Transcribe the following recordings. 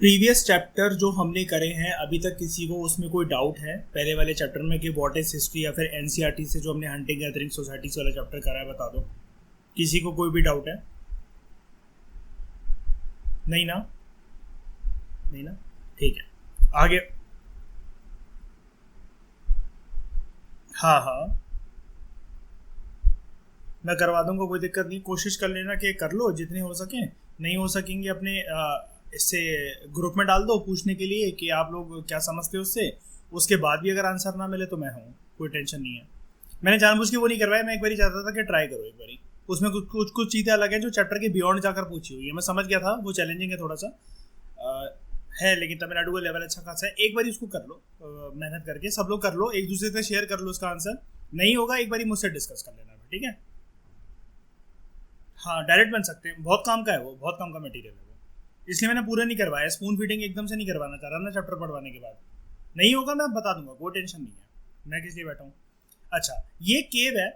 Previous chapter जो हमने करे हैं अभी तक किसी को उसमें कोई डाउट है पहले वाले चैप्टर में कि व्हाट इज हिस्ट्री या फिर एनसीईआरटी से जो हमने हंटिंग गैदरिंग सोसाइटीज वाला चैप्टर करा है बता दो। किसी को कोई भी डाउट है? नहीं ना? नहीं ना? ठीक है, आगे। हाँ हाँ, मैं करवा दूंगा, कोई दिक्कत नहीं। कोशिश कर लेना कि कर लो जितने हो सके। नहीं हो सकेंगे अपने इससे ग्रुप में डाल दो पूछने के लिए कि आप लोग क्या समझते हो उससे। उसके बाद भी अगर आंसर ना मिले तो मैं हूँ, कोई टेंशन नहीं है। मैंने जानबूझ के वो नहीं करवाया, मैं एक बारी चाहता था कि ट्राई करो एक बारी। उसमें कुछ कुछ कुछ चीज़ें अलग हैं जो चैप्टर के बियॉन्ड जाकर पूछी हुई है। मैं समझ गया था वो चैलेंजिंग है थोड़ा सा है, लेकिन तमिलनाडु का लेवल अच्छा खासा है। एक बारी उसको कर लो, मेहनत करके सब लोग कर लो, एक दूसरे से शेयर कर लो उसका आंसर। नहीं होगा एक बारी मुझसे डिस्कस कर लेना, ठीक है? हाँ, डायरेक्ट बन सकते हैं, बहुत काम का है वो, बहुत काम का मटेरियल है वो। इसलिए मैंने पूरा नहीं करवाया, स्पून फीडिंग एकदम से नहीं करवाना चाह रहा ना चैप्टर पढ़वाने के बाद। नहीं होगा मैं बता दूंगा, कोई टेंशन नहीं है, मैं किस लिए बैठा हूँ। अच्छा, ये केव है,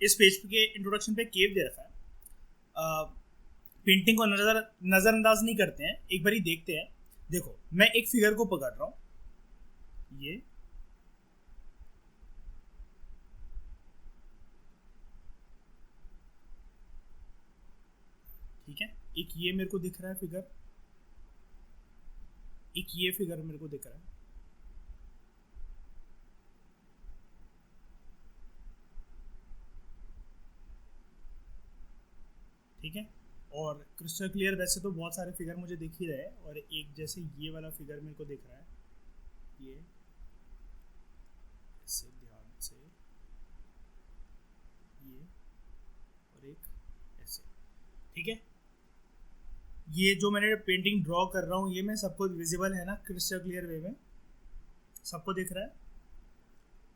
इस पेज के इंट्रोडक्शन पे केव दे रखा है। पेंटिंग को नज़रअंदाज नहीं करते हैं, एक बारी देखते हैं। देखो मैं एक फिगर को पकड़ रहा हूँ, ये ठीक है, एक ये मेरे को दिख रहा है फिगर, एक ये फिगर मेरे को दिख रहा है। ठीक है, और क्रिस्टल क्लियर वैसे तो बहुत सारे फिगर मुझे दिख ही रहे हैं, और एक जैसे ये वाला फिगर मेरे को दिख रहा है, ये ऐसे ध्यान से, ये और एक ऐसे। ठीक है, ये जो मैंने पेंटिंग ड्रॉ कर रहा हूँ ये मैं सबको विजिबल है ना क्रिस्टल क्लियर वे में, सबको दिख रहा है।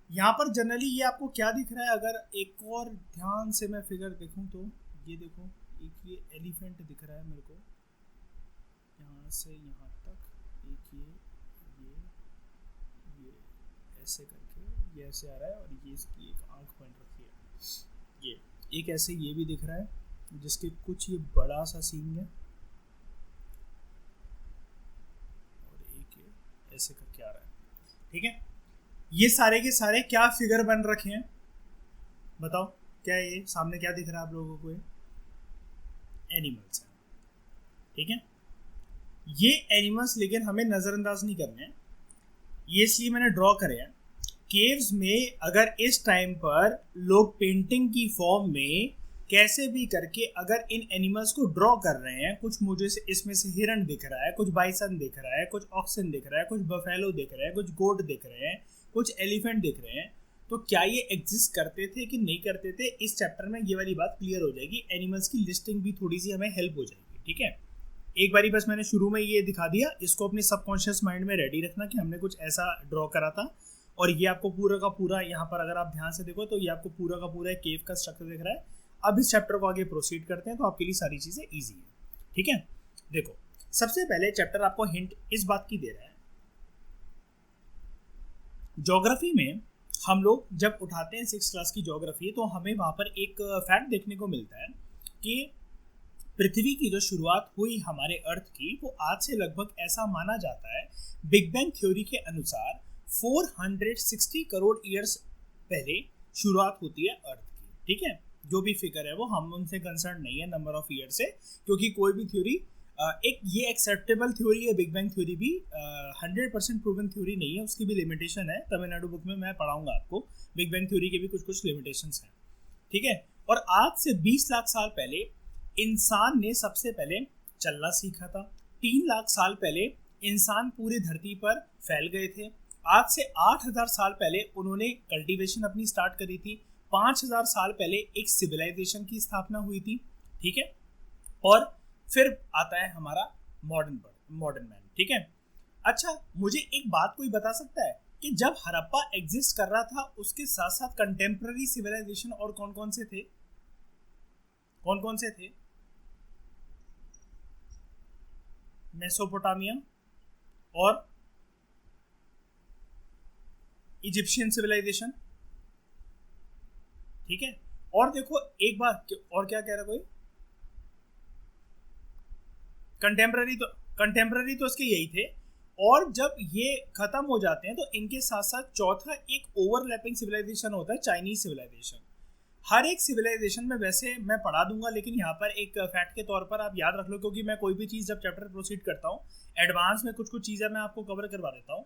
यहाँ पर जनरली ये आपको क्या दिख रहा है, अगर एक और ध्यान से मैं फिगर देखूँ तो ये देखो, एक ये एलिफेंट दिख रहा है मेरे को, यहाँ से यहाँ तक, एक ये ऐसे करके ये ऐसे आ रहा है, और ये इसकी एक आंख बन रखी है, ये एक ऐसे ये भी दिख रहा है जिसके कुछ ये बड़ा सा सींग है, और एक ये ऐसे करके आ रहा है। ठीक है, ये सारे के सारे क्या फिगर बन रखे हैं बताओ, क्या ये सामने क्या दिख रहा है आप लोगों को? एनिमल्स हैं। ठीक है, ये एनिमल्स लेकिन हमें नज़रअंदाज नहीं करने हैं, ये इसलिए मैंने ड्रॉ करे हैं। केव्स में अगर इस टाइम पर लोग पेंटिंग की फॉर्म में कैसे भी करके अगर इन एनिमल्स को ड्रॉ कर रहे हैं, कुछ मुझे से इसमें से हिरण दिख रहा है, कुछ बाइसन दिख रहा है, कुछ ऑक्सन दिख रहा है, कुछ बफेलो दिख रहे हैं, कुछ गोट दिख रहे हैं, कुछ एलिफेंट दिख रहे हैं, तो क्या ये एग्जिस्ट करते थे कि नहीं करते थे, इस चैप्टर में ये वाली बात क्लियर हो जाएगी। एनिमल्स की लिस्टिंग भी थोड़ी सी हमें हेल्प हो जाएगी। ठीक है, एक बारी बस मैंने शुरू में ये दिखा दिया, इसको अपने सबकॉन्शियस माइंड में रेडी रखना कि हमने कुछ ऐसा ड्रॉ करा था, और ये आपको पूरा का पूरा यहाँ पर अगर आप ध्यान से देखो तो ये आपको पूरा का पूरा केव का स्ट्रक्चर दिख रहा है। अब इस चैप्टर को आगे प्रोसीड करते हैं तो आपके लिए सारी चीज़ें ईजी है। ठीक है, देखो सबसे पहले चैप्टर आपको हिंट इस बात की दे रहा है, ज्योग्राफी में हम लोग जब उठाते हैं 6th क्लास की ज्योग्राफी तो हमें वहाँ पर एक फैक्ट देखने को मिलता है कि पृथ्वी की जो शुरुआत हुई हमारे अर्थ की वो आज से लगभग ऐसा माना जाता है, बिग बैंग थ्योरी के अनुसार 460 करोड़ ईयर्स पहले शुरुआत होती है अर्थ की। ठीक है, जो भी फिगर है वो हम उनसे कंसर्न नहीं है नंबर ऑफ ईयर से, क्योंकि कोई भी थ्योरी एक ये एक्सेप्टेबल थ्योरी है, बिग बैंग थ्योरी भी 100% प्रूवन थ्योरी नहीं है, उसकी भी लिमिटेशन है। तमिलनाडु बुक में मैं पढ़ाऊंगा आपको, बिग बैंग थ्योरी के भी कुछ कुछ लिमिटेशंस हैं। ठीक है, और आज से 20 लाख साल पहले इंसान ने सबसे पहले चलना सीखा था। 3 लाख साल पहले इंसान पूरी धरती पर फैल गए थे। आज से 8,000 साल पहले उन्होंने कल्टीवेशन अपनी स्टार्ट करी थी। 5,000 साल पहले एक सिविलाइजेशन की स्थापना हुई थी। ठीक है, और फिर आता है हमारा मॉडर्न मैन। ठीक है, अच्छा मुझे एक बात कोई बता सकता है कि जब हड़प्पा एग्जिस्ट कर रहा था उसके साथ साथ कंटेम्प्रेरी सिविलाइजेशन और कौन कौन से थे? कौन कौन से थे? मेसोपोटामिया और इजिप्शियन सिविलाइजेशन। ठीक है, और देखो एक बात और क्या कह रहा कोई? कंटेम्प्रेरी तो कंटेम्प्ररी तो इसके यही थे। और जब ये खत्म हो जाते हैं तो इनके साथ साथ चौथा एक ओवरलैपिंग सिविलाइजेशन होता है, चाइनीज सिविलाइजेशन। हर एक सिविलाइजेशन में वैसे मैं पढ़ा दूंगा, लेकिन यहाँ पर एक फैक्ट के तौर पर आप याद रख लो, क्योंकि मैं कोई भी चीज़ जब चैप्टर प्रोसीड करता हूँ एडवांस में कुछ कुछ चीज़ें मैं आपको कवर करवा देता हूँ।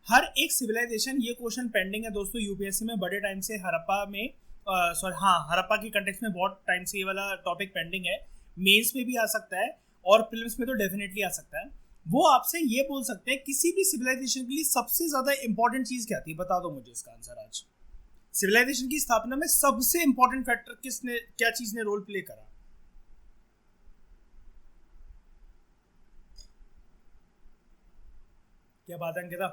हर एक सिविलाइजेशन, ये क्वेश्चन पेंडिंग है दोस्तों यूपीएससी में बड़े टाइम से, हड़प्पा में सॉरी हाँ हड़प्पा की कंटेक्स्ट में बहुत टाइम से ये वाला टॉपिक पेंडिंग है। मेंस में भी आ सकता है और फिल्म्स में तो डेफिनेटली आ सकता है। वो आपसे ये बोल सकते हैं किसी भी सिविलाइजेशन के लिए सबसे ज्यादा इंपॉर्टेंट चीज क्या थी, बता दो मुझे इसका आंसर आज। सिविलाइजेशन की स्थापना में सबसे इंपॉर्टेंट फैक्टर किसने, क्या चीज ने रोल प्ले करा? क्या बात है अंकिता,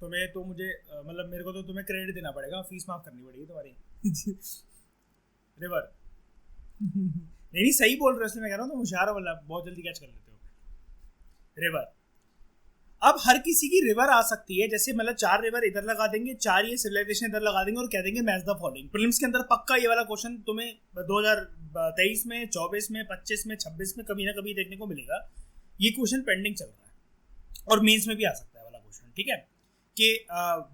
तुम्हें तो मुझे मतलब मेरे को तो तुम्हें क्रेडिट देना पड़ेगा, फीस माफ करनी पड़ेगी तुम्हारी। रिवर नहीं नहीं सही बोल रहे हो, इसलिए मैं कह रहा हूँ तुम होशियार हो, मतलब बहुत जल्दी कैच कर लेते हो। रिवर, अब हर किसी की रिवर आ सकती है, जैसे मतलब 4 रिवर इधर लगा देंगे, 4 ये सिविलाइजेशन इधर लगा देंगे और कह देंगे मैच द फॉलोइंग। प्रीलिम्स के अंदर पक्का ये वाला क्वेश्चन तुम्हें 2023 में, 24 में, 25 में, 26 में कभी ना कभी देखने को मिलेगा। ये क्वेश्चन पेंडिंग चल रहा है और मेंस में भी आ सकता है वाला क्वेश्चन, ठीक है। कि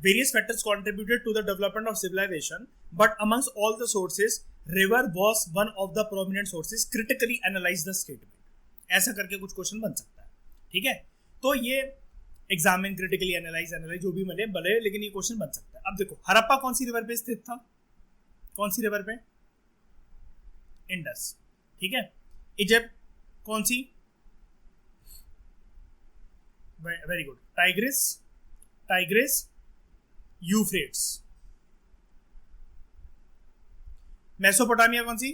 various factors contributed to the development of civilisation but amongst all the sources river was one of the prominent sources, critically analyse the statement. ऐसा करके कुछ क्वेश्चन बन सकता है, ठीक है। तो ये एग्जामिन, क्रिटिकली एनालाइज जो भी मिले भले, लेकिन ये क्वेश्चन बन सकता है। अब देखो हड़प्पा कौन सी रिवर पे स्थित था? कौन सी रिवर पे? इंडस, ठीक है। इजिप्ट कौन सी? Very good, Tigris, Tigris, Euphrates. Mesopotamia कौन सी?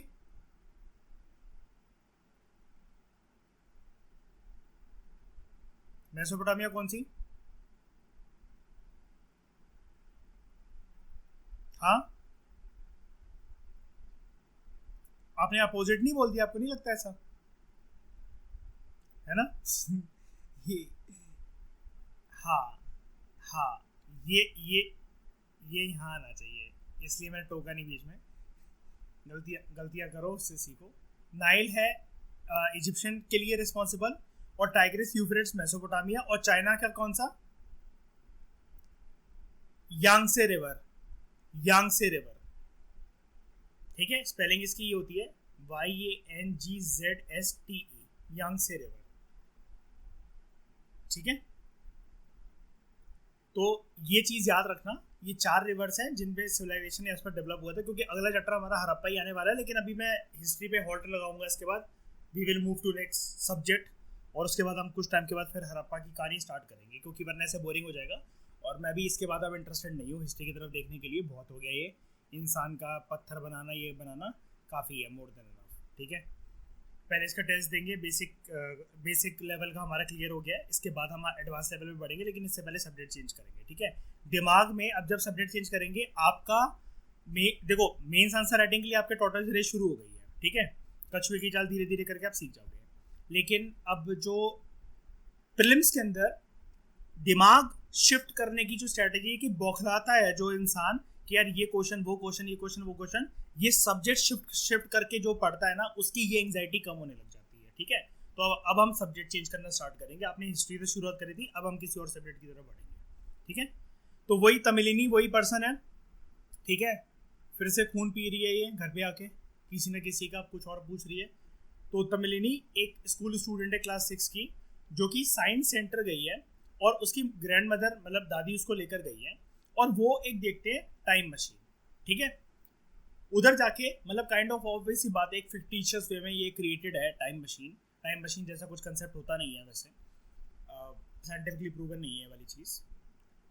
मेसोपोटामिया कौन सी? हाँ, आपने अपोजिट नहीं बोल दिया, आपको नहीं लगता ऐसा है ना? ये हाँ हाँ, ये यहाँ आना चाहिए, इसलिए मैंने टोका नहीं बीच में। गलतियाँ करो, उससे सीखो। नाइल है इजिप्शियन के लिए रिस्पॉन्सिबल, और टाइग्रिस, यूफ्रेट्स मेसोपोटामिया, और चाइना का कौन सा? यांगसे रिवर, यांगसे रिवर, ठीक है। स्पेलिंग इसकी ये होती है YANGZSTE, यांगसे रिवर, ठीक है। तो ये चीज याद रखना, ये 4 रिवर्स हैं जिन पे सिविलाइजेशन एज पर डेवलप हुआ था, क्योंकि अगला चैप्टर हमारा हड़प्पा ही आने वाला है। लेकिन अभी मैं हिस्ट्री पे हॉल्ट लगाऊंगा, इसके बाद we will move to next subject, और उसके बाद हम कुछ टाइम के बाद फिर हड़प्पा की कहानी स्टार्ट करेंगे, क्योंकि वरना से बोरिंग हो जाएगा। और मैं भी इसके बाद अब इंटरेस्टेड नहीं हूँ हिस्ट्री की तरफ देखने के लिए, बहुत हो गया ये इंसान का पत्थर बनाना, ये बनाना काफ़ी है, मोर देन इनफ, ठीक है। पहले इसका टेस्ट देंगे, बेसिक लेवल का हमारा क्लियर हो गया है, इसके बाद हम एडवांस लेवल में बढ़ेंगे, लेकिन इससे पहले सब्जेक्ट चेंज करेंगे, ठीक है। दिमाग में अब जब सब्जेक्ट चेंज करेंगे आपका देखो मेंस आंसर राइटिंग के लिए आपके टोटल रेस शुरू हो गई है, ठीक है। कछुए की चाल धीरे धीरे करके आप सीख जाओगे। लेकिन अब जो प्रीलिम्स के अंदर दिमाग शिफ्ट करने की जो स्ट्रेटेजी है, कि बौखलाता है जो इंसान कि यार ये क्वेश्चन वो क्वेश्चन, ये क्वेश्चन वो क्वेश्चन, ये सब्जेक्ट शिफ्ट करके जो पढ़ता है ना, उसकी ये एंग्जाइटी कम होने लग जाती है, ठीक है। तो अब हम सब्जेक्ट चेंज करना स्टार्ट करेंगे। आपने हिस्ट्री से शुरुआत करी थी, अब हम किसी और सब्जेक्ट की तरफ बढ़ेंगे, ठीक है। तो वही तमिलिनी, वही पर्सन है, ठीक है। फिर से खून पी रही है ये घर पे आके, किसी न किसी का कुछ और पूछ रही है। तो तमिलिनी एक स्कूल स्टूडेंट है क्लास 6 की, जो कि साइंस सेंटर गई है, और उसकी ग्रैंड मदर मतलब दादी उसको लेकर गई है, और वो एक देखते हैं टाइम मशीन, ठीक है। उधर जाके मतलब काइंड ऑफ ऑब्वियस ही बात है, एक फिक्टिशियस वे में ये क्रिएटेड है टाइम मशीन। टाइम मशीन जैसा कुछ कंसेप्ट होता नहीं है वैसे, साइंटिफिकली प्रूवन नहीं है वाली चीज़।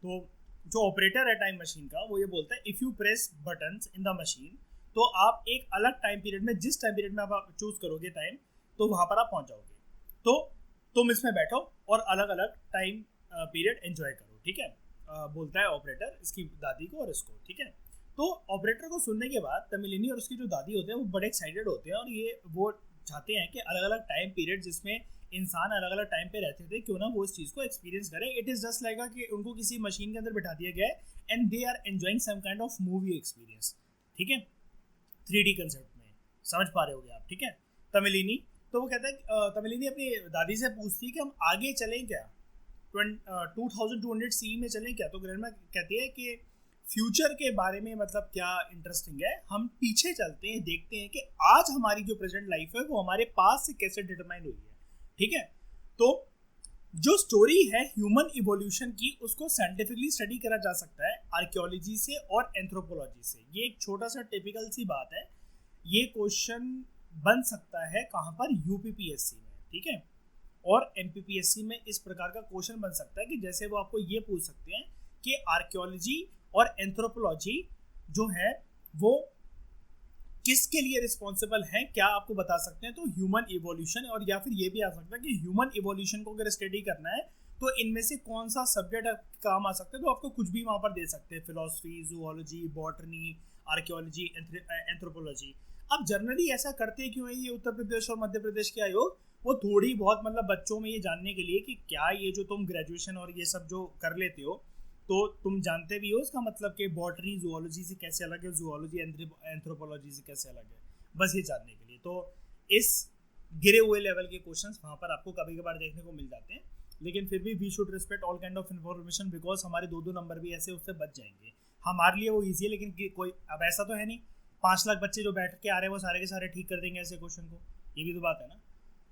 तो जो ऑपरेटर है टाइम मशीन का, वो ये बोलता है if you press buttons in the machine, तो आप एक अलग टाइम पीरियड में, जिस टाइम पीरियड में आप चूज करोगे टाइम, तो वहाँ पर आप पहुँच जाओगे। तो तुम इसमें बैठो और अलग अलग टाइम पीरियड एंजॉय करो, ठीक है। बोलता है ऑपरेटर इसकी दादी को और इसको, ठीक है। तो ऑपरेटर को सुनने के बाद तमिलिनी और उसकी जो दादी होते हैं वो बड़े एक्साइटेड होते हैं, और ये वो चाहते हैं कि अलग अलग टाइम पीरियड जिसमें इंसान अलग अलग टाइम पे रहते थे, क्यों ना वो इस चीज़ को एक्सपीरियंस करें। इट इज़ जस्ट लाइक कि उनको किसी मशीन के अंदर बिठा दिया गया है and they are enjoying some kind of movie experience, ठीक है। 3D कंसेप्ट में समझ पा रहे होगे आप, ठीक है। तमिलिनी तो वो कहता है, तमिलिनी अपनी दादी से पूछती है कि हम आगे चलें क्या, 2200 CE में चलें क्या। तो ग्रैंडमा कहती है कि फ्यूचर के बारे में मतलब क्या इंटरेस्टिंग है, हम पीछे चलते हैं, देखते हैं कि आज हमारी जो प्रेजेंट लाइफ है वो हमारे पास से कैसे डिटरमाइन हुई है। ठीक है, तो जो स्टोरी है ह्यूमन इवोल्यूशन की, उसको साइंटिफिकली स्टडी करा जा सकता है आर्कियोलॉजी से और एंथ्रोपोलॉजी से। ये एक छोटा सा टिपिकल सी बात है, ये क्वेश्चन बन सकता है कहाँ पर, यूपीपीएससी में। ठीक है, और एमपीपीएससी में इस प्रकार का क्वेश्चन बन सकता है कि जैसे वो आपको ये पूछ सकते हैं कि आर्कियोलॉजी और एंथ्रोपोलॉजी जो है वो किसके लिए रिस्पॉन्सिबल है, क्या आपको बता सकते हैं। तो ह्यूमन इवोल्यूशन, और या फिर ये भी आ सकता है कि ह्यूमन इवोल्यूशन को अगर स्टडी करना है तो इनमें से कौन सा सब्जेक्ट काम आ सकता है। तो आपको कुछ भी वहाँ पर दे सकते हैं, philosophy, zoology, botany, archaeology, anthropology. अब जनरली ऐसा करते क्यों है ये उत्तर प्रदेश और मध्य प्रदेश के आयोग, वो थोड़ी बहुत मतलब बच्चों में ये जानने के लिए कि क्या ये जो तुम ग्रेजुएशन और ये सब जो कर लेते हो तो तुम जानते भी हो इसका मतलब कि बॉटनी जूलॉजी से कैसे अलग है, जूलॉजी एंथ्रोपोलॉजी से कैसे अलग है, बस ये जानने के लिए। तो इस गिरे हुए लेवल के क्वेश्चंस वहाँ पर आपको कभी कभार देखने को मिल जाते हैं, लेकिन फिर भी we should respect all kind of information, because हमारे 2-2 नंबर भी ऐसे उससे बच जाएंगे। हमारे लिए वो ईजी है, लेकिन कोई अब ऐसा तो है नहीं 5 लाख बच्चे जो बैठ के आ रहे हैं वो सारे के सारे ठीक कर देंगे ऐसे क्वेश्चन को, ये भी तो बात है ना।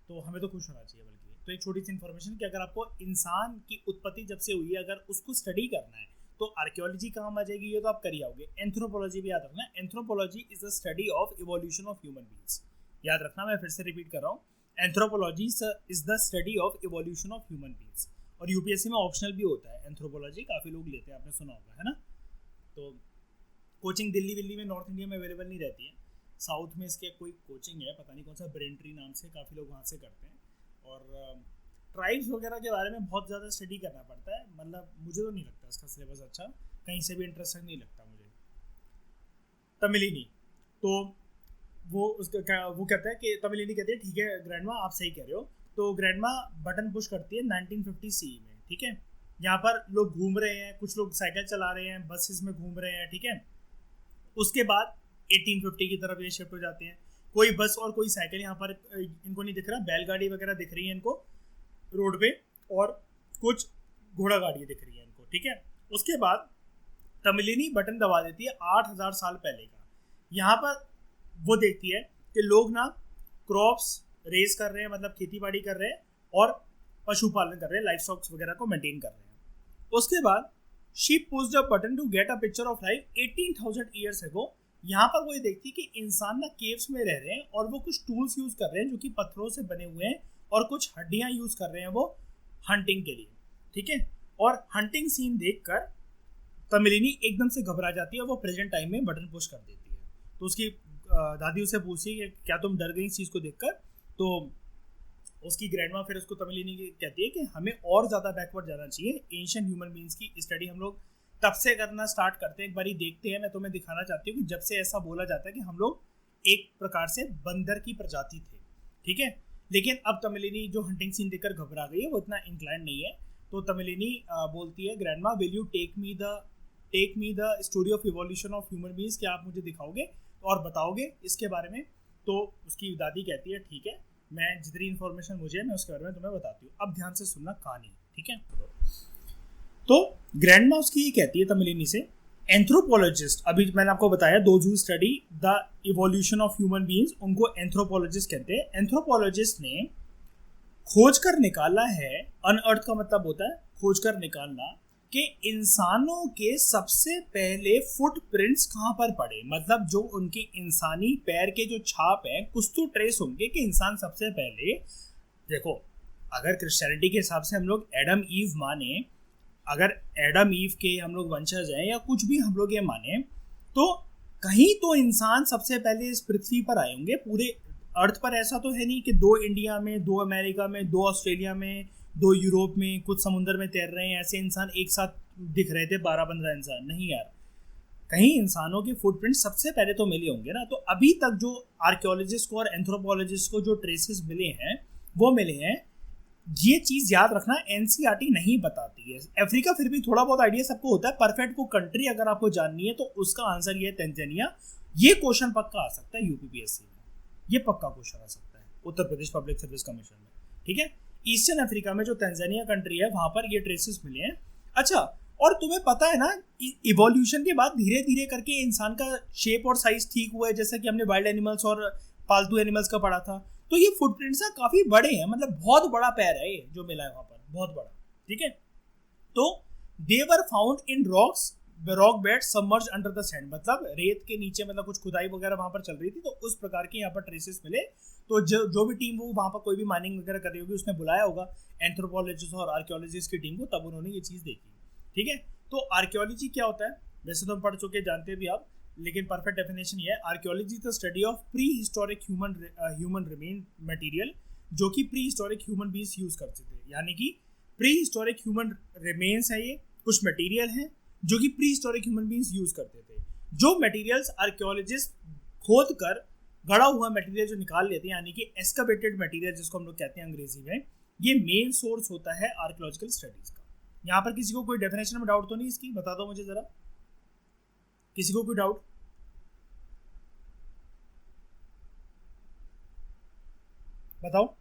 तो हमें तो खुश होना चाहिए। बल्कि तो एक छोटी सी इन्फॉर्मेशन कि अगर आपको इंसान की उत्पत्ति जब से हुई है अगर उसको स्टडी करना है तो आर्कियोलॉजी काम आ जाएगी, ये तो आप कर ही आओगे। एंथ्रोपोलॉजी भी याद रखना, anthropology is the study of evolution of human beings. याद रखना, मैं फिर से रिपीट कर रहा हूँ, anthropology is the study of evolution of human beings. और यूपीएससी में ऑप्शनल भी होता है एंथ्रोपोलॉजी, काफ़ी लोग लेते हैं, आपने सुना होगा, है ना। तो कोचिंग दिल्ली में, नॉर्थ इंडिया में अवेलेबल नहीं रहती है, साउथ में इसके कोई कोचिंग है, पता नहीं कौन सा, ब्रेन नाम से, काफ़ी लोग वहाँ से करते हैं। और ट्राइब्स वगैरह के बारे में बहुत ज़्यादा स्टडी करना पड़ता है, मतलब मुझे तो नहीं लगता इसका सिलेबस अच्छा, कहीं से भी इंटरेस्टिंग नहीं लगता मुझे। तमिलिनी तो वो कहता है कि तमिलिनी कहती है ठीक है ग्रैंडमा आप सही कह रहे हो। तो ग्रैंडमा बटन पुश करती है 1950 CE में। ठीक है, यहाँ पर लोग घूम रहे हैं, कुछ लोग साइकिल चला रहे हैं, बसेस में घूम रहे हैं। ठीक है, उसके बाद 1850 की तरफ ये शिफ्ट हो जाते हैं, कोई बस और कोई साइकिल यहाँ पर इनको नहीं दिख रहा, बैलगाड़ी वगैरह दिख रही है इनको रोड पे, और कुछ घोड़ा गाड़ी दिख रही है इनको। ठीक है, उसके बाद तमिलिनी बटन दबा देती है 8000 साल पहले का। यहाँ पर वो देखती है कि लोग ना क्रॉप्स रेज कर रहे हैं, मतलब खेती बाड़ी कर रहे हैं और पशुपालन कर रहे हैं, लाइफ स्टॉक्स वगैरह को मेंटेन कर रहे हैं। उसके बाद she pushed the button to get a picture of life 18,000 years ago. यहाँ पर वो ये देखती है कि इंसान ना केव्स में रह रहे हैं और वो कुछ टूल्स यूज कर रहे हैं जो कि पत्थरों से बने हुए हैं, और कुछ हड्डियां यूज कर रहे हैं वो हंटिंग के लिए। ठीक है, और हंटिंग सीन देखकर तमिलिनी एकदम से घबरा जाती है, वो प्रेजेंट टाइम में बटन पुश कर देती है। तो उसकी दादी उसे पूछती है कि क्या तुम डर गई इस चीज़ को देखकर। तो उसकी ग्रैंडमा फिर उसको तमिलिनी कहती है कि हमें और ज़्यादा बैकवर्ड जाना चाहिए, एंशिएंट ह्यूमन बीइंग्स की स्टडी हम लोग तब से करना स्टार्ट करते हैं। एक बारी देखते हैं, मैं तुम्हें दिखाना चाहती हूँ कि जब से ऐसा बोला जाता है कि हम लोग एक प्रकार से बंदर की प्रजाति थे। ठीक है, लेकिन अब तमिलिनी जो हंटिंग सीन देखकर घबरा गई है, वो इतना इंक्लाइंड नहीं है। तो तमिलिनी बोलती है grandma will you take me the story of evolution of human beings, क्या आप मुझे दिखाओगे और बताओगे इसके बारे में। तो उसकी दादी कहती है ठीक है, मैं जितनी इन्फॉर्मेशन मुझे है मैं उसके बारे में तुम्हें बताती हूँ, अब ध्यान से सुनना कहानी। ठीक है, तो ग्रैंडमा उसकी ये कहती है तमिलिनी से, एंथ्रोपोलॉजिस्ट, अभी मैंने आपको बताया those who study the evolution of human beings, उनको एंथ्रोपोलॉजिस्ट कहते हैं। एंथ्रोपोलॉजिस्ट ने खोज कर निकाला है, अनअर्थ का मतलब होता है खोज कर निकालना, कि इंसानों के सबसे पहले फुटप्रिंट्स कहाँ पर पड़े, मतलब जो उनके इंसानी पैर के जो छाप हैं कुछ तो ट्रेस होंगे कि इंसान सबसे पहले, देखो अगर क्रिश्चियनिटी के हिसाब से हम लोग एडम ईव माने, अगर एडम ईव के हम लोग वंशज हैं या कुछ भी हम लोग ये माने, तो कहीं तो इंसान सबसे पहले इस पृथ्वी पर आए होंगे। पूरे अर्थ पर ऐसा तो है नहीं कि 2 इंडिया में, 2 अमेरिका में, 2 ऑस्ट्रेलिया में, 2 यूरोप में, कुछ समुद्र में तैर रहे हैं, ऐसे इंसान एक साथ दिख रहे थे 12-15 इंसान, नहीं यार, कहीं इंसानों के फुटप्रिंट सबसे पहले तो मिले होंगे ना। तो अभी तक जो आर्कियोलॉजिस्ट को और एंथ्रोपोलॉजिस्ट को जो ट्रेसेस मिले हैं वो मिले हैं। ये चीज़ याद रखना, एनसीईआरटी नहीं बताती है। अफ्रीका फिर भी थोड़ा बहुत आइडिया सबको होता है। परफेक्ट वो कंट्री अगर आपको जाननी है तो उसका आंसर ये है तंजानिया। ये क्वेश्चन पक्का आ सकता है यूपीपीएससी में, ये पक्का क्वेश्चन आ सकता है। Uttar Pradesh public service commission में, ठीक है। ईस्टर्न अफ्रीका में जो तंजानिया कंट्री है वहां पर ये ट्रेसेस मिले हैं। अच्छा, और तुम्हें पता है ना, इवोल्यूशन के बाद धीरे धीरे करके इंसान का शेप और साइज ठीक हुआ है, जैसा कि हमने वाइल्ड एनिमल्स और पालतू एनिमल्स का पढ़ा था। तो ये फुटप्रिंट्स काफी बड़े हैं, मतलब बहुत बड़ा पैर है ये जो मिला है वहां पर, बहुत बड़ा, ठीक है। तो they were found in rock bed submerge under the sand, मतलब रेत के नीचे, मतलब कुछ खुदाई वगैरह वहां पर चल रही थी, तो उस प्रकार के यहाँ पर ट्रेसेस मिले। तो जो भी टीम वो वहां पर कोई भी माइनिंग वगैरह कर रही होगी, उसने बुलाया होगा एंथ्रोपोलॉजिस्ट और आर्कियोलॉजिस्ट की टीम को, तब उन्होंने ये चीज देखी, ठीक है। तो आर्कियोलॉजी क्या होता है, वैसे तो हम पढ़ चुके, जानते भी आप, लेकिन परफेक्ट डेफिनेशन ये है, archaeology is the study of pre historic human remain material, जो कि pre historic human beings use करते थे। यानी कि प्री हिस्टोरिक ह्यूमन रिमेन्स है, ये कुछ मटेरियल हैं जो कि pre historic human beings use करते थे। जो मटेरियल्स आर्कियोलॉजिस्ट खोद कर गड़ा हुआ मटेरियल जो निकाल लेते हैं, यानी कि एक्सकवेटेड मटेरियल जिसको हम लोग कहते हैं अंग्रेजी में, ये मेन सोर्स होता है आर्कियोलॉजिकल स्टडीज का। यहाँ पर किसी को कोई डेफिनेशन में डाउट तो नहीं इसकी, बता दो मुझे जरा, किसी को कोई डाउट? बताओ।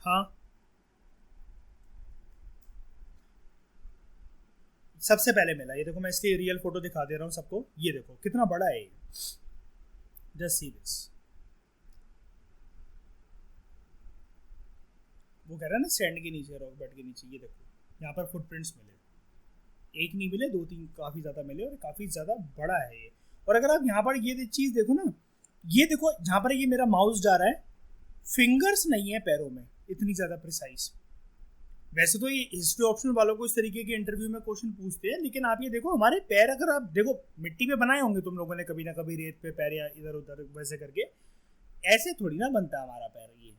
हाँ, सबसे पहले मिला, ये देखो मैं इसकी रियल फोटो दिखा दे रहा हूँ सबको, ये देखो कितना बड़ा है ये, जस्ट सी दिस। वो कह रहा है ना सैंड के नीचे, रॉक बेड के नीचे, ये देखो यहाँ पर फुटप्रिंट्स मिले, एक नहीं मिले, दो तीन, काफी ज्यादा मिले, और काफी ज्यादा बड़ा है ये। और अगर आप यहाँ पर ये चीज देखो ना, ये देखो जहाँ पर ये मेरा माउस जा रहा है, फिंगर्स नहीं है पैरों में इतनी ज्यादा प्रिसाइज। वैसे तो ये हिस्ट्री ऑप्शन वालों को इस तरीके के इंटरव्यू में क्वेश्चन पूछते हैं, लेकिन आप ये देखो हमारे पैर, अगर आप देखो मिट्टी पे बनाए होंगे तुम लोगों ने कभी ना कभी, रेत पे पैर या इधर उधर वैसे करके, ऐसे थोड़ी ना बनता हमारा पैर, ये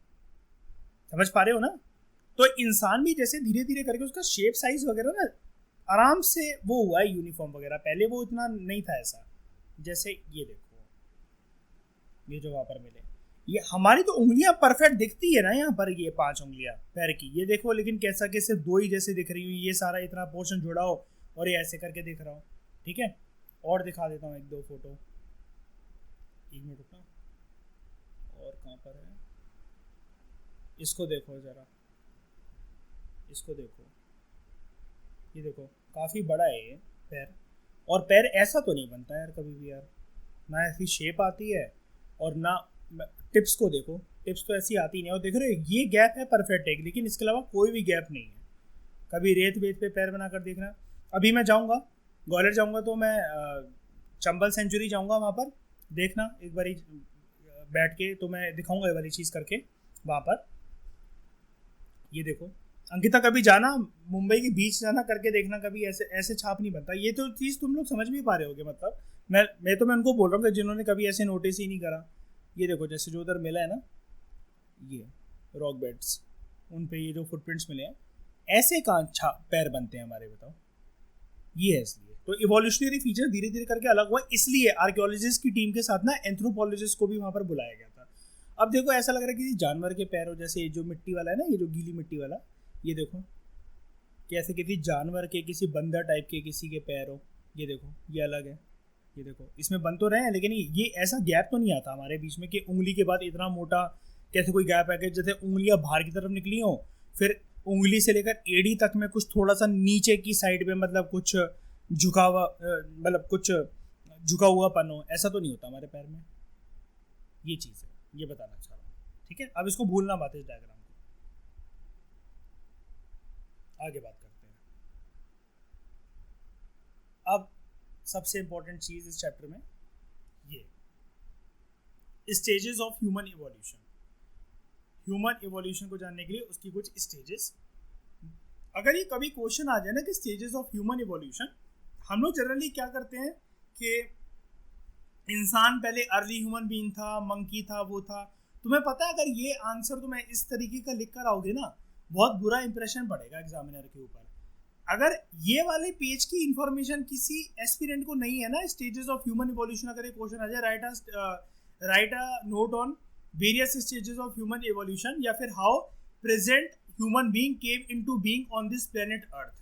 समझ पा रहे हो ना। तो इंसान भी जैसे धीरे धीरे करके उसका शेप साइज वगैरह ना आराम से वो हुआ है यूनिफॉर्म वगैरह, पहले वो इतना नहीं था ऐसा। जैसे ये देखो, ये जो वहां पर मिले, ये हमारी तो उंगलियां परफेक्ट दिखती है ना यहाँ पर, ये 5 उंगलियां पैर की, ये देखो, लेकिन कैसा कैसे 2 ही जैसे दिख रही हुई, ये सारा इतना पोर्शन जुड़ा हो और ये ऐसे करके दिख रहा हो, ठीक है। और दिखा देता हूँ 1-2 फोटो, 1 मिनट रुकना, और कहाँ पर है, इसको देखो जरा, इसको देखो, ये देखो काफी बड़ा है ये पैर। और पैर ऐसा तो नहीं बनता यार कभी भी यार, ना ऐसी शेप आती है, और ना टिप्स को देखो, टिप्स तो ऐसी आती नहीं है। और देख रहे हो ये गैप है परफेक्ट एक, लेकिन इसके अलावा कोई भी गैप नहीं है। कभी रेत वेत पे पैर बनाकर देखना। अभी मैं जाऊँगा ग्वालियर, जाऊँगा तो मैं चंबल सेंचुरी जाऊँगा, वहाँ पर देखना एक बारी बैठ के, तो मैं दिखाऊंगा ये वाली चीज़ करके वहाँ पर। ये देखो अंकिता, कभी जाना मुंबई के बीच जाना, करके देखना कभी, ऐसे ऐसे छाप नहीं बनता। ये तो चीज़ तुम लोग समझ भी पा रहे होगे, मतलब मैं उनको बोल रहा हूँ कि जिन्होंने कभी ऐसे नोटिस ही नहीं करा। ये देखो जैसे जो उधर मिला है ना, ये रॉक बेड्स, उन पे ये जो फुटप्रिंट्स मिले हैं, ऐसे कहाँ पैर बनते हैं हमारे, बताओ। ये है इसलिए तो इवोल्यूशनरी फीचर धीरे धीरे करके अलग हुआ, इसलिए आर्कियोलॉजिस्ट की टीम के साथ ना एंथ्रोपोलॉजिस्ट को भी वहाँ पर बुलाया गया था। अब देखो ऐसा लग रहा है किसी जानवर के पैर हो, जैसे जो मिट्टी वाला है ना, ये जो गीली मिट्टी वाला, ये देखो कैसे किसी जानवर के, किसी बंदर टाइप के किसी के पैर हो। ये देखो ये अलग है, ये देखो इसमें बन तो रहे हैं, लेकिन ये ऐसा गैप तो नहीं आता हमारे बीच में कि उंगली के बाद इतना मोटा कैसे कोई गैप है कि जैसे उंगलियां बाहर की तरफ निकली हो, फिर उंगली से लेकर एड़ी तक में कुछ थोड़ा सा नीचे की साइड में, मतलब कुछ झुका हुआ, मतलब कुछ झुका हुआ पन हो, ऐसा तो नहीं होता हमारे पैर में। ये चीज़ है, ये बताना चाह रहा हूँ, ठीक है। अब इसको भूलना मत, इस डायग्राम को। आगे बात करते हैं। अब सबसे इंपॉर्टेंट चीज इस चैप्टर में, ये stages of human evolution. Human evolution को जानने के लिए उसकी कुछ स्टेजेस, अगर ये कभी क्वेश्चन आ जाए ना कि स्टेजेस ऑफ ह्यूमन इवोल्यूशन, हम लोग जनरली क्या करते हैं कि इंसान पहले अर्ली ह्यूमन बीइंग था, मंकी था, वो था। तुम्हें पता है अगर ये आंसर तुम्हें इस तरीके का लिख कर आओगे ना, बहुत बुरा इंप्रेशन पड़ेगा एग्जामिनर के ऊपर। अगर ये वाले पेज की इंफॉर्मेशन किसी एस्पिरेंट को नहीं है ना, स्टेजेस ऑफ ह्यूमन इवोल्यूशन, अगर ये क्वेश्चन आ जाए, right a note on various stages of human evolution, या फिर how present human being came into being on this planet Earth?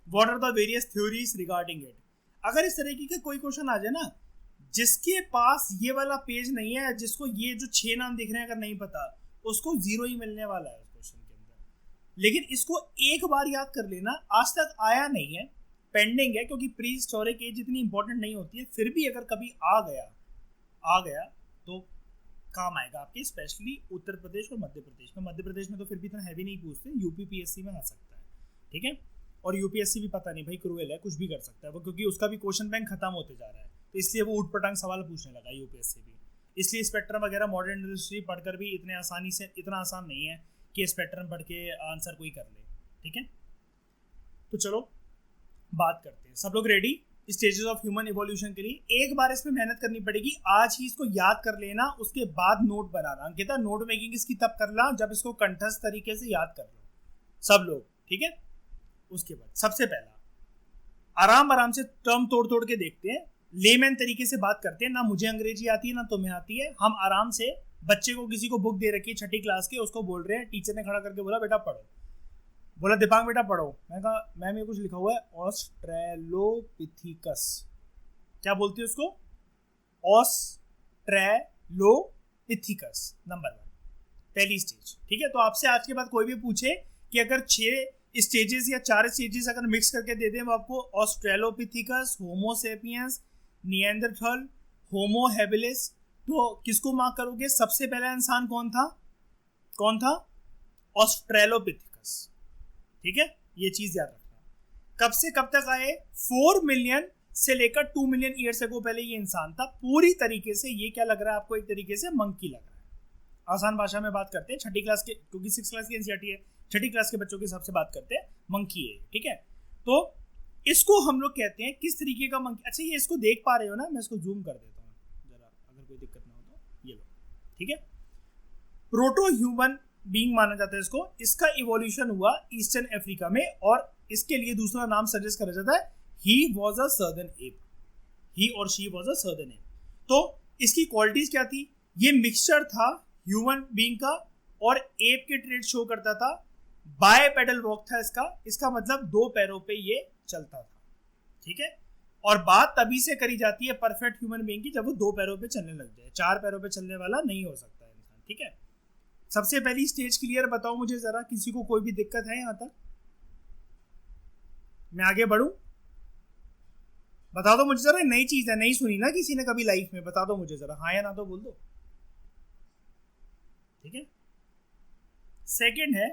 What are the various theories regarding it? अगर इस तरीके का कोई क्वेश्चन आ जाए ना, जिसके पास ये वाला पेज नहीं है, जिसको ये जो 6 नाम दिख रहे हैं अगर नहीं पता, उसको 0 ही मिलने वाला है उस क्वेश्चन के अंदर। लेकिन इसको एक बार याद कर लेना, आज तक आया नहीं है, पेंडिंग है, क्योंकि प्री हिस्टोरिक एज इतनी इंपॉर्टेंट नहीं होती है। फिर भी अगर कभी आ गया तो काम आएगा आपके, स्पेशली उत्तर प्रदेश और मध्य प्रदेश में। मध्य प्रदेश में तो फिर भी इतना हैवी नहीं पूछते, यूपी पीएससी में आ सकता है, ठीक है। और यूपीएससी भी पता नहीं भाई, क्रूएल है, कुछ भी कर सकता है वो, क्योंकि उसका भी क्वेश्चन बैंक खत्म होते जा रहा है, तो इसलिए वो ऊट पटांग सवाल पूछने लगा यूपीएससी भी। इसलिए स्पेक्ट्रम वगैरह मॉडर्न हिस्ट्री पढ़कर भी इतने आसानी से, इतना आसान नहीं है कि स्पेक्ट्रम पढ़ के आंसर कोई कर ले, ठीक है। तो चलो बात करते हैं, सब लोग ready stages of human evolution के लिए? एक बार इसमें मेहनत करनी पड़ेगी, आज ही इसको याद कर लेना, उसके बाद नोट बनाना। अंकिता, नोट मेकिंग इसकी तब करना जब इसको कंठस्थ तरीके से याद कर लो सब लोग, ठीक है। उसके बाद सबसे पहला आराम से टर्म तोड़ के देखते हैं, लेमैन तरीके से बात करते हैं। ना मुझे अंग्रेजी आती है ना तुम्हें आती है, हम आराम से, बच्चे को किसी को बुक दे रखी है 6ठी क्लास के, उसको बोल रहे हैं, टीचर ने खड़ा करके बोला बेटा पढ़ो, बोला दीपांग बेटा पढ़ो। मैंने कहा मैम ये कुछ लिखा हुआ है ऑस्ट्रेलोपिथिकस, क्या बोलती है उसको? ऑस्ट्रेलोपिथिकस, नंबर 1, पहली स्टेज, ठीक है। तो आपसे आज के बाद कोई भी पूछे कि अगर 6 स्टेजेस या 4 स्टेजेस अगर मिक्स करके दे दें वो आपको, ऑस्ट्रेलोपिथिकस, होमो सेपियंस, निएंडरथल, होमो हैबिलिस, तो किसको मार्क करोगे? सबसे पहला इंसान कौन था? ऑस्ट्रेलोपिथिकस, ठीक है। ये चीज याद रखना। कब से कब तक आए? 4 मिलियन से लेकर 2 मिलियन ईयर्स अगो पहले ये इंसान था। पूरी तरीके से ये क्या लग रहा है आपको? एक तरीके से मंकी लग रहा है। आसान भाषा में बात करते हैं, 6ठी क्लास के, क्योंकि 6 क्लास की एनसीईआरटी है, 6ठी क्लास के बच्चों के हिसाब से बात करते हैं, मंकी है, ठीक है। तो इसको हम लोग कहते हैं किस तरीके का मंकी। अच्छा ये इसको देख पा रहे हो ना? मैं इसको जूम कर देता हूँ जरा, अगर कोई दिक्कत ना हो तो। ये लो, ठीक है। प्रोटो ह्यूमन बीइंग माना जाता है इसको। इसका इवोल्यूशन हुआ ईस्टर्न अफ्रीका में, और इसके लिए दूसरा नाम सजेस्ट करा जाता है, he was a southern ape, he और she was a southern ape. तो इसकी क्वालिटीज क्या थी? ये मिक्सचर था ह्यूमन बीइंग का और एप के ट्रेड शो करता था। बायपेडल वॉक था इसका मतलब 2 पैरों पे ये चलता था, ठीक है। और बात तभी से करी जाती है परफेक्ट ह्यूमन बीइंग की जब वो 2 पैरों पे चलने लग जाए, 4 पैरों पे चलने वाला नहीं हो सकता इंसान, ठीक है। सबसे पहली स्टेज क्लियर बताओ मुझे जरा, किसी को कोई भी दिक्कत है यहां तक? मैं आगे बढ़ूं? बता दो मुझे जरा, नई चीज है, नहीं सुनी ना किसी ने कभी लाइफ में, बता दो मुझे जरा, हाँ या ना तो बोल दो, ठीक है। सेकंड है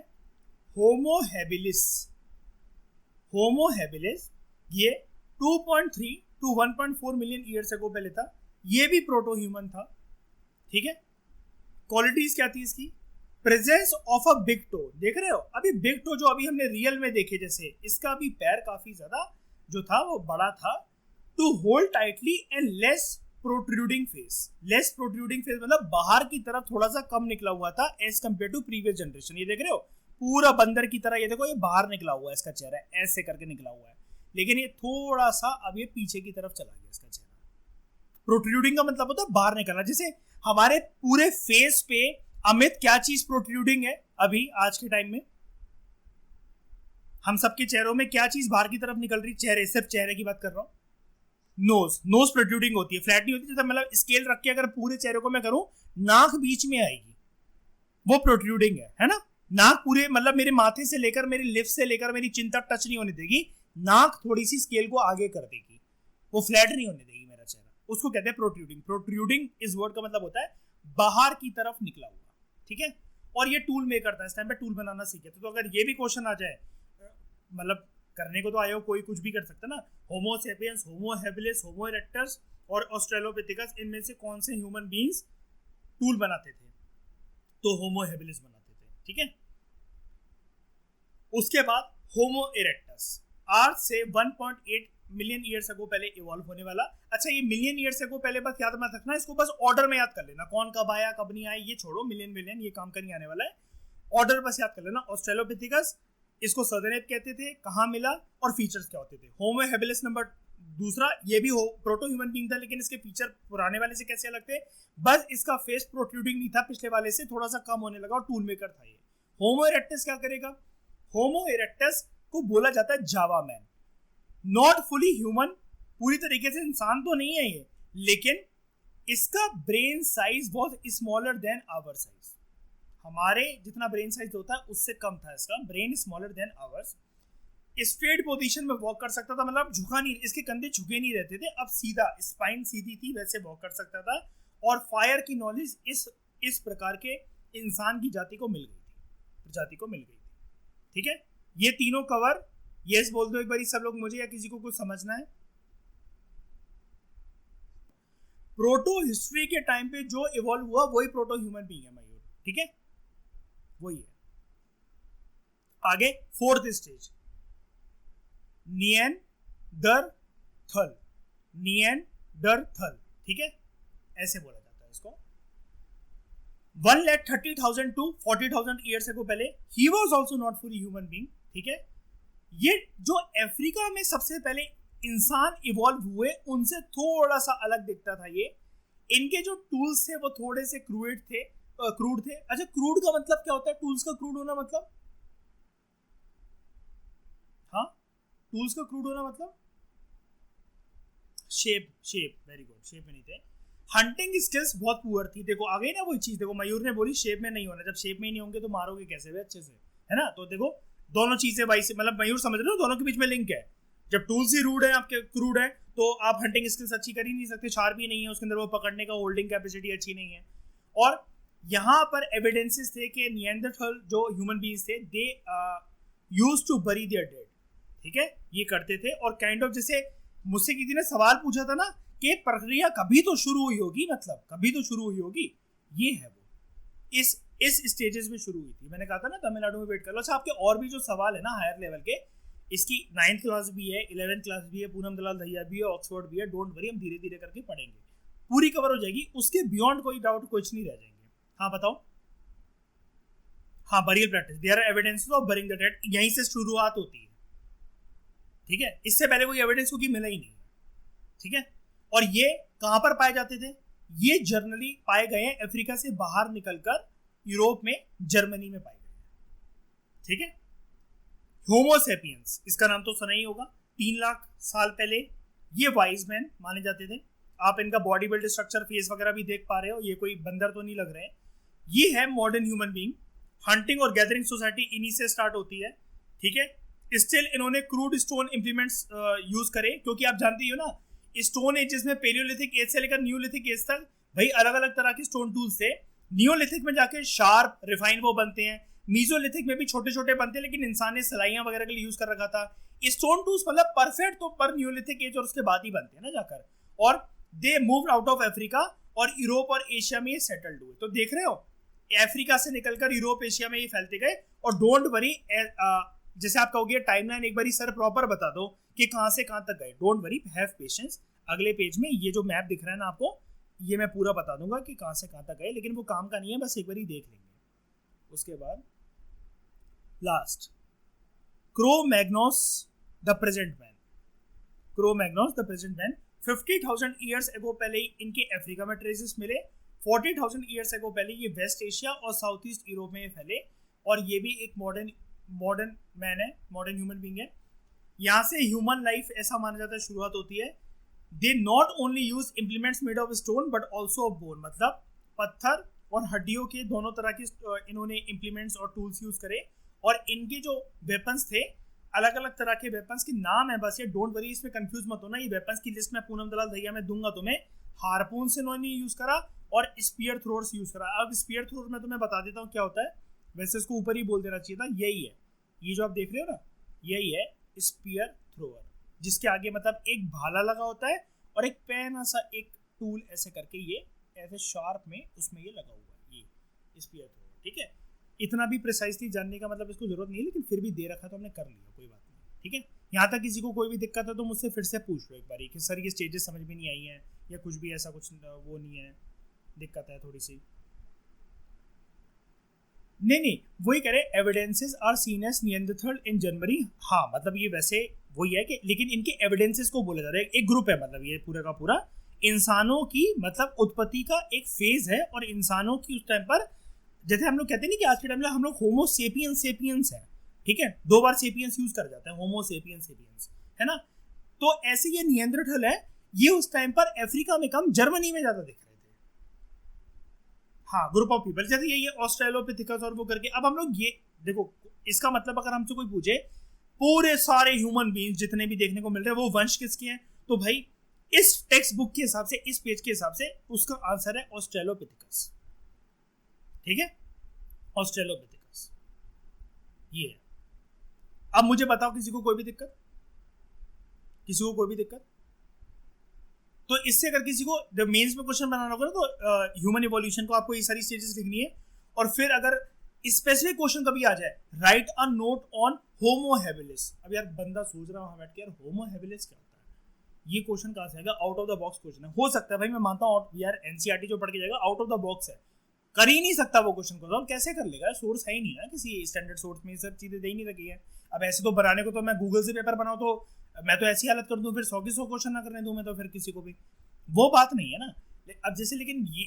होमो हैबिलिस। होमो हैबिलिस ये 2.3 to 1.4 मिलियन ईयर्स अगो पहले था। ये भी प्रोटो ह्यूमन था, ठीक है। क्वालिटीज क्या थी इसकी? Presence of a big toe, देख रहे हो अभी बिग टो जो अभी हमने रियल में देखे, जैसे इसका भी पैर काफी ज्यादा जो था वो बड़ा था। To hold tightly and less protruding face. Less protruding face मतलब बाहर की तरफ थोड़ा सा कम निकला हुआ था as compare to previous generation. ये देख रहे हो पूरा बंदर की तरह, ये देखो ये बाहर निकला हुआ है, इसका चेहरा ऐसे करके निकला हुआ है, लेकिन ये थोड़ा सा अब ये पीछे की तरफ चला गया इसका चेहरा। प्रोट्रूडिंग का मतलब होता है बाहर निकलना। जैसे हमारे पूरे फेस पे, अमित क्या चीज प्रोट्रूडिंग है अभी आज के टाइम में? हम सबके चेहरों में क्या चीज बाहर की तरफ निकल रही? चेहरे, सिर्फ चेहरे की बात कर रहा हूं। नोज प्रोट्रूडिंग होती है, फ्लैट नहीं होती। जैसे मतलब स्केल रख के अगर पूरे चेहरे को मैं करूं, नाक बीच में आएगी, वो प्रोट्रूडिंग है ना। नाक पूरे मतलब मेरे माथे से लेकर, मेरी लिप्स से लेकर मेरी चिन तक टच नहीं होने देगी, नाक थोड़ी सी स्केल को आगे कर देगी, वो फ्लैट नहीं होने देगी मेरा चेहरा, उसको कहते हैं प्रोट्रूडिंग। प्रोट्रूडिंग इस वर्ड का मतलब होता है बाहर की तरफ निकला हुआ, ठीक है। और ये टूल मेकर था, इस टाइम पे टूल बनाना सीखे थे। तो अगर ये भी क्वेश्चन आ जाए, मतलब करने को तो आया हो, कोई कुछ भी कर सकता ना। होमो सेपियंस, होमो हैबिलिस, होमो इरेक्टस और ऑस्ट्रेलोपिथिकस, इनमें से कौन से ह्यूमन बीइंग्स टूल बनाते थे? तो होमो हैबिलिस बनाते थे, ठीक है। उसके बाद होमो इरेक्टस, अर्थ से 1.8 मिलियन ईयर्स अगो पहले इवॉल्व होने वाला। अच्छा ये मिलियन ईयर्स अगो पहले बस याद मत रखना, इसको बस ऑर्डर में याद कर लेना, कौन कब आया कब नहीं आया ये छोड़ो, मिलियन ये काम का नहीं आने वाला है, ऑर्डर बस याद कर लेना। ऑस्ट्रेलोपिथिकस, इसको सर्दर्न एप कहते थे, कहाँ मिला और फीचर्स क्या होते थे? होमो हैबिलिस नंबर दूसरा, ये भी प्रोटो ह्यूमन बीइंग था, लेकिन इसके फीचर पुराने वाले से कैसे अलग थे? बस इसका फेस प्रोट्रूडिंग नहीं था, पिछले वाले से थोड़ा सा कम होने लगा और टूल मेकर था ये। होमो इरेक्टस क्या करेगा? होमो इरेक्टस को बोला जाता है जावा मैन। नॉट फुली ह्यूमन, पूरी तरीके से इंसान तो नहीं है ये, लेकिन इसका ब्रेन साइज बहुत स्मॉलर देन आवर साइज। हमारे जितना ब्रेन साइज होता है उससे कम था इसका brain, smaller than hours. Straight position में वॉक कर सकता था, मतलब झुका नहीं, इसके कंधे झुके नहीं रहते थे, अब सीधा स्पाइन सीधी थी वैसे वॉक कर सकता था। और फायर की नॉलेज इस प्रकार के इंसान की जाति को मिल गई थी, प्रजाति को मिल गई थी। ठीक है, ये तीनों कवर यस बोल दो एक बार सब लोग मुझे, या किसी को कुछ समझना है? प्रोटो हिस्ट्री के टाइम पे जो इवॉल्व हुआ वही प्रोटो ह्यूमन बीइंग है मयूर। ठीक है, वही है। आगे फोर्थ स्टेज, निएंडरथल। निएंडरथल, ठीक है, ऐसे बोला जाता है इसको। 1,30,000 to 40,000 ईयर्स अगो पहले he was also not fully human being. ठीक है, ये जो अफ्रीका में सबसे पहले इंसान इवॉल्व हुए उनसे थोड़ा सा अलग दिखता था ये। इनके जो टूल्स थे वो थोड़े से क्रूड थे। अच्छा, क्रूड का मतलब क्या होता है? टूल्स का क्रूड होना मतलब, हाँ, टूल्स का क्रूड होना मतलब शेप वेरी गुड, शेप में नहीं थे। हंटिंग स्किल्स बहुत पुअर थी। देखो आ गई ना वही चीज, देखो मयूर ने बोली शेप में नहीं होना, जब शेप में ही नहीं होंगे तो मारोगे कैसे वे अच्छे से, है ना? तो देखो दोनों चीजें भाई से, मतलब मयूर समझ रहे हो, दोनों के बीच में लिंक है। जब टूल्स ही रूड है, आपके क्रूड है, तो आप हंटिंग स्किल्स अच्छी कर ही नहीं सकते। शार्प भी नहीं है उसके अंदर, वो पकड़ने का होल्डिंग कैपेसिटी अच्छी नहीं है। और यहाँ पर एविडेंसेस थे कि निएंडरथल जो ह्यूमन बीइंग्स थे, they used to bury their dead. ठीक है, ये करते थे। और काइंड ऑफ जैसे मुझसे किसी ने सवाल पूछा था ना कि प्रक्रिया कभी तो शुरू हुई होगी, मतलब कभी तो शुरू हुई होगी, ये है वो इस स्टेजेस में शुरू हुई थी। मैंने कहा था ना तमिलनाडु में वेट कर लो। अच्छा, आपके और भी जो सवाल है ना हायर लेवल के, इसकी 9th क्लास भी है, 11th क्लास भी है, पूनम दलाल दहिया भी है, ऑक्सफोर्ड भी है। डोंट वरी, हम धीरे धीरे करके पढ़ेंगे, पूरी कवर हो जाएगी। उसके बियॉन्ड कोई डाउट कुछ नहीं रह जाएंगे। हाँ बताओ। हाँ, burial practice, there are evidences of burying the dead, यहीं से शुरुआत होती है। ठीक है, इससे पहले कोई एविडेंस क्योंकि मिला ही नहीं। ठीक है, और ये कहां पर पाए जाते थे? ये जनरली पाए गए हैं अफ्रीका से बाहर निकलकर यूरोप में, जर्मनी में पाए गए। ठीक है, होमो सेपियंस, इसका नाम तो सुना ही होगा। 3 लाख साल पहले ये वाइज मैन माने जाते थे। आप इनका बॉडी बिल्ड स्ट्रक्चर, फेस वगैरह भी देख पा रहे हो, ये कोई बंदर तो नहीं लग रहे हैं। ये है मॉडर्न ह्यूमन बीइंग। हंटिंग और गैदरिंग सोसाइटी इन्हीं से स्टार्ट होती है। ठीक है, स्टिल इन्होंने क्रूड स्टोन इंप्लीमेंट्स यूज करे, क्योंकि आप जानते ही हो ना स्टोन एजेस में पेलियोलिथिक एज से लेकर न्यूलिथिक एज तक भाई अलग अलग तरह के स्टोन टूल्स थे। नियोलिथिक में जाके शार्प रिफाइन वो बनते हैं, मीजोलिथिक में भी छोटे छोटे बनते हैं, लेकिन इंसान ने सलाइयां वगैरह के लिए यूज कर रखा था। स्टोन टूल्स मतलब परफेक्ट तो पर न्यूलिथिक एज और उसके बाद ही बनते हैं ना जाकर। और they moved out of Africa और यूरोप और एशिया में ये सेटल्ड हुए। तो देख रहे हो, अफ्रीका से निकलकर यूरोप एशिया में ये फैलते गए। और डोंट वरी, जैसे आप कहोगे टाइमलाइन एक बारी सर प्रॉपर बता दो कि कहां से कहां तक गए। Don't worry, have patience. अगले पेज में ये जो मैप दिख रहा है ना आपको, ये मैं पूरा बता दूंगा कि कहां से कहां तक गए, लेकिन वो काम का नहीं है, बस एक बारी देख लेंगे। उसके बाद last, crow-Magnus the present man. Crow-Magnus the present man 50,000 years ago पहले ही इनके अफ्रीका में ट्रेसेस मिले। 40,000 ईयर्स एगो पहले ये वेस्ट एशिया और साउथ ईस्ट यूरोप में फैले। और ये भी एक मॉडर्न मैन है, मॉडर्न ह्यूमन बीइंग है। यहाँ से ह्यूमन लाइफ ऐसा माना जाता है शुरुआत होती है। They not only use implements made of stone but also of bone, मतलब पत्थर और हड्डियों के दोनों तरह के इन्होंने इम्प्लीमेंट्स और टूल्स यूज करे। और इनके जो वेपन्स थे, अलग अलग तरह के वेपन्स के नाम है, बस ये डोंट वरी, इसमें कंफ्यूज मत होना। ये वेपन्स की लिस्ट में पूनम दलाल दहिया में दूंगा तुम्हें। हार्पून से इन्होंने यूज करा और स्पीयर थ्रोअर्स यूज करा। अब स्पीयर थ्रोअर मैं तुम्हें बता देता हूँ क्या होता है। वैसे इसको ऊपर ही बोल देना चाहिए था, यही है, ये जो आप देख रहे हो ना, यही है स्पीयर थ्रोअर, जिसके आगे मतलब एक भाला लगा होता है और एक पैना सा एक टूल ऐसे करके, ये ऐसे शार्प में उसमें ये लगा हुआ है, ये स्पीयर थ्रोअर। ठीक है, इतना भी प्रिसाइसली जानने का मतलब इसको जरूरत नहीं है, लेकिन फिर भी दे रखा तो हमने कर लिया, कोई बात नहीं। ठीक है, यहाँ तक किसी को कोई भी दिक्कत है तो मुझसे फिर से पूछ लो एक बार कि सर ये स्टेजेस समझ में नहीं आई हैं या कुछ भी ऐसा कुछ वो नहीं है, दिक्कत है थोड़ी सी। नहीं, वही करे, evidences are seen as Neanderthal in January. हाँ, मतलब ये वैसे वही है कि, लेकिन इनके एविडेंसेस को बोला जा रहा है, एक ग्रुप है, मतलब ये पूरा का पूरा इंसानों की मतलब उत्पत्ति का एक फेज है। और इंसानों की उस टाइम पर जैसे हम लोग कहते हैं ना कि आज के टाइम में हम लोग होमो सेपियंस सेपियंस है, ठीक है, 2 बार सेपियंस यूज कर जाता है, होमो सेपियंस सेपियंस, है ना। तो ऐसे ये निएंडरथल है, ये उस टाइम पर अफ्रीका में कम, जर्मनी में ज्यादा दिख रहे थे। हाँ, ग्रुप ऑफ पीपल, जैसे ये ऑस्ट्रेलोपिथेकस और वो करके। अब हम लोग ये देखो, इसका मतलब अगर हमसे कोई पूछे पूरे सारे ह्यूमन बीइंग्स जितने भी देखने को मिल रहे हैं वो वंश किसके हैं, तो भाई इस टेक्स्ट बुक के हिसाब से, इस पेज के हिसाब से उसका आंसर है ऑस्ट्रेलोपिथेकस, ठीक है, ऑस्ट्रेलोपिथेकस ये है। अब मुझे बताओ किसी को कोई भी दिक्कत, किसी को कोई भी दिक्कत? तो इससे अगर किसी को जब मेंस में क्वेश्चन बनाना होगा ना, तो ह्यूमन इवोल्यूशन को आपको ये सारी स्टेजेस लिखनी है, और फिर अगर स्पेसिफिक क्वेश्चन कभी आ जाए, right a note on Homo habilis. अब यार बंदा सोच रहा हूँ बैठ के, यार होमो हैबिलिस क्या होता है, ये क्वेश्चन कहाँ से आएगा? Out of the box question है, हो सकता है भाई, मैं मानता हूँ यार एनसीईआरटी जो पढ़ के जाएगा आउट ऑफ द बॉक्स है, कर ही नहीं सकता वो क्वेश्चन को, तो कैसे कर लेगा? सोर्स है ही नहीं ना, किसी स्टैंडर्ड सोर्स में सब चीजें दे ही नहीं रखी है। अब ऐसे तो बनाने को तो मैं गूगल से पेपर बनाऊँ तो मैं तो ऐसी हालत कर दूँ, फिर 100 की 100 क्वेश्चन ना करने दूँ मैं तो फिर किसी को भी, वो बात नहीं है ना। अब जैसे, लेकिन ये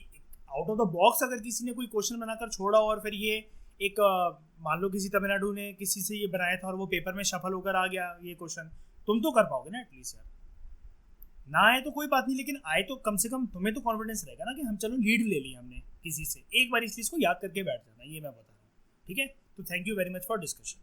आउट ऑफ द बॉक्स अगर किसी ने कोई क्वेश्चन बनाकर छोड़ा और फिर ये एक मान लो किसी तमिलनाडु ने किसी से ये बनाया था और वो पेपर में सफल होकर आ गया ये क्वेश्चन, तुम तो कर पाओगे ना एटलीस्ट यार। ना आए तो कोई बात नहीं, लेकिन आए तो कम से कम तुम्हें तो कॉन्फिडेंस रहेगा ना कि हम चलो लीड ले ली हमने किसी से, एक बार इस चीज़ को याद करके बैठ जाना, ये मैं बता रहा हूँ, ठीक है। तो thank you very much for discussion.